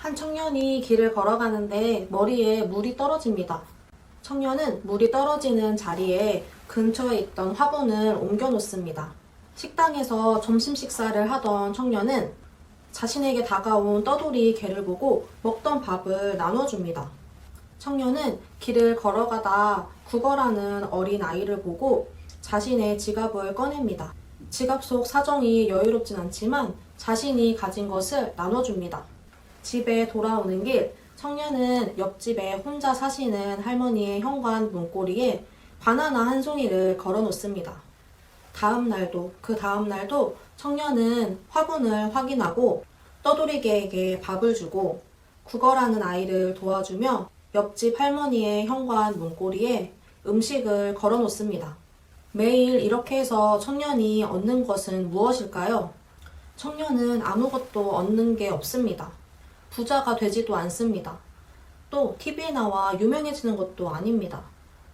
한 청년이 길을 걸어가는데 머리에 물이 떨어집니다. 청년은 물이 떨어지는 자리에 근처에 있던 화분을 옮겨 놓습니다. 식당에서 점심 식사를 하던 청년은 자신에게 다가온 떠돌이 개를 보고 먹던 밥을 나눠줍니다. 청년은 길을 걸어가다 구걸하는 어린 아이를 보고 자신의 지갑을 꺼냅니다. 지갑 속 사정이 여유롭진 않지만 자신이 가진 것을 나눠줍니다. 집에 돌아오는 길, 청년은 옆집에 혼자 사시는 할머니의 현관 문고리에 바나나 한 송이를 걸어 놓습니다. 그 다음 날도 청년은 화분을 확인하고 떠돌이개에게 밥을 주고 구걸하는 아이를 도와주며 옆집 할머니의 현관 문고리에 음식을 걸어 놓습니다. 매일 이렇게 해서 청년이 얻는 것은 무엇일까요? 청년은 아무것도 얻는 게 없습니다. 부자가 되지도 않습니다. 또 TV에 나와 유명해지는 것도 아닙니다.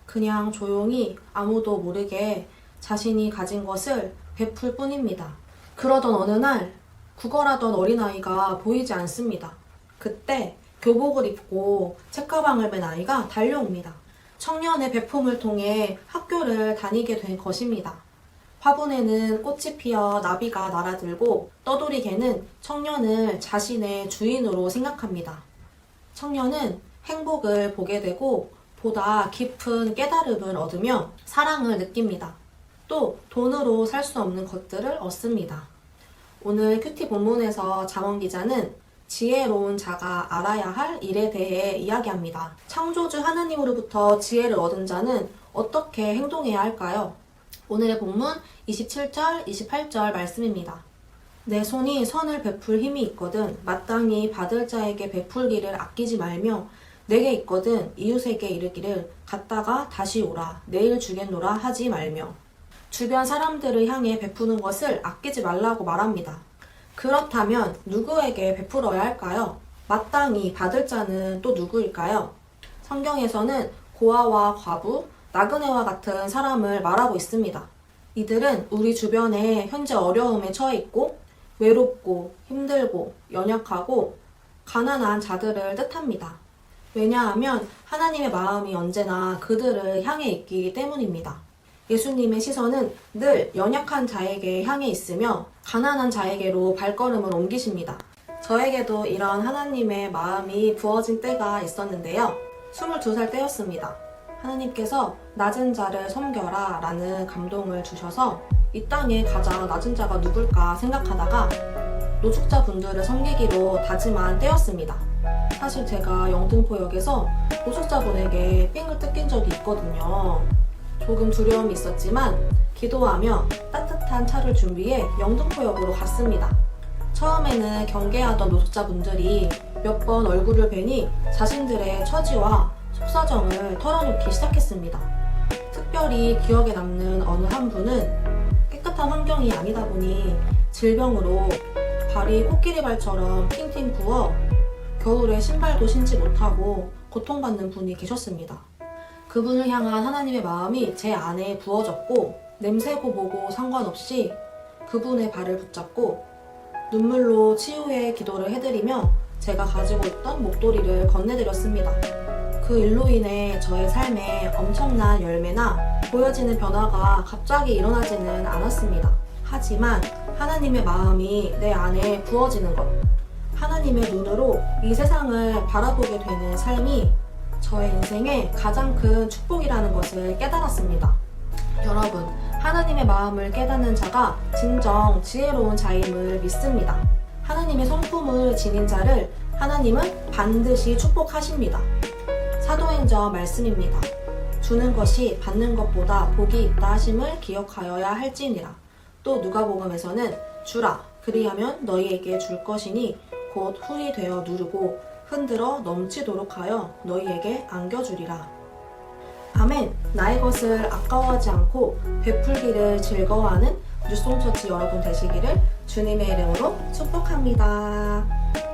그냥 조용히 아무도 모르게 자신이 가진 것을 베풀 뿐입니다. 그러던 어느 날 구걸하던 어린아이가 보이지 않습니다. 그때 교복을 입고 책가방을 맨 아이가 달려옵니다. 청년의 배품을 통해 학교를 다니게 된 것입니다. 화분에는 꽃이 피어 나비가 날아들고 떠돌이개는 청년을 자신의 주인으로 생각합니다. 청년은 행복을 보게 되고 보다 깊은 깨달음을 얻으며 사랑을 느낍니다. 또 돈으로 살 수 없는 것들을 얻습니다. 오늘 큐티 본문에서 잠언 기자는 지혜로운 자가 알아야 할 일에 대해 이야기합니다. 창조주 하나님으로부터 지혜를 얻은 자는 어떻게 행동해야 할까요? 오늘의 본문 27절, 28절 말씀입니다. 내 손이 선을 베풀 힘이 있거든 마땅히 받을 자에게 베풀기를 아끼지 말며 내게 있거든 이웃에게 이르기를 갔다가 다시 오라 내일 주겠노라 하지 말며 주변 사람들을 향해 베푸는 것을 아끼지 말라고 말합니다. 그렇다면 누구에게 베풀어야 할까요? 마땅히 받을 자는 또 누구일까요? 성경에서는 고아와 과부, 나그네와 같은 사람을 말하고 있습니다. 이들은 우리 주변에 현재 어려움에 처해 있고 외롭고 힘들고 연약하고 가난한 자들을 뜻합니다. 왜냐하면 하나님의 마음이 언제나 그들을 향해 있기 때문입니다. 예수님의 시선은 늘 연약한 자에게 향해 있으며 가난한 자에게로 발걸음을 옮기십니다. 저에게도 이런 하나님의 마음이 부어진 때가 있었는데요. 22살 때였습니다. 하나님께서 낮은 자를 섬겨라 라는 감동을 주셔서 이 땅에 가장 낮은 자가 누굴까 생각하다가 노숙자 분들을 섬기기로 다짐한 때였습니다. 사실 제가 영등포역에서 노숙자분에게 삥을 뜯긴 적이 있거든요. 조금 두려움이 있었지만 기도하며 따뜻한 차를 준비해 영등포역으로 갔습니다. 처음에는 경계하던 노숙자분들이 몇 번 얼굴을 뵈니 자신들의 처지와 속사정을 털어놓기 시작했습니다. 특별히 기억에 남는 어느 한 분은 깨끗한 환경이 아니다 보니 질병으로 발이 코끼리 발처럼 팅팅 부어 겨울에 신발도 신지 못하고 고통받는 분이 계셨습니다. 그분을 향한 하나님의 마음이 제 안에 부어졌고 냄새고 뭐고 상관없이 그분의 발을 붙잡고 눈물로 치유의 기도를 해드리며 제가 가지고 있던 목도리를 건네드렸습니다. 그 일로 인해 저의 삶에 엄청난 열매나 보여지는 변화가 갑자기 일어나지는 않았습니다. 하지만 하나님의 마음이 내 안에 부어지는 것, 하나님의 눈으로 이 세상을 바라보게 되는 삶이 저의 인생의 가장 큰 축복이라는 것을 깨달았습니다. 여러분, 하나님의 마음을 깨닫는 자가 진정 지혜로운 자임을 믿습니다. 하나님의 성품을 지닌 자를 하나님은 반드시 축복하십니다. 사도행전 말씀입니다. 주는 것이 받는 것보다 복이 있다 하심을 기억하여야 할지니라. 또 누가복음에서는 주라 그리하면 너희에게 줄 것이니 곧 훌이 되어 누르고 흔들어 넘치도록 하여 너희에게 안겨주리라. 아멘. 나의 것을 아까워하지 않고 베풀기를 즐거워하는 뉴송처치 여러분 되시기를 주님의 이름으로 축복합니다.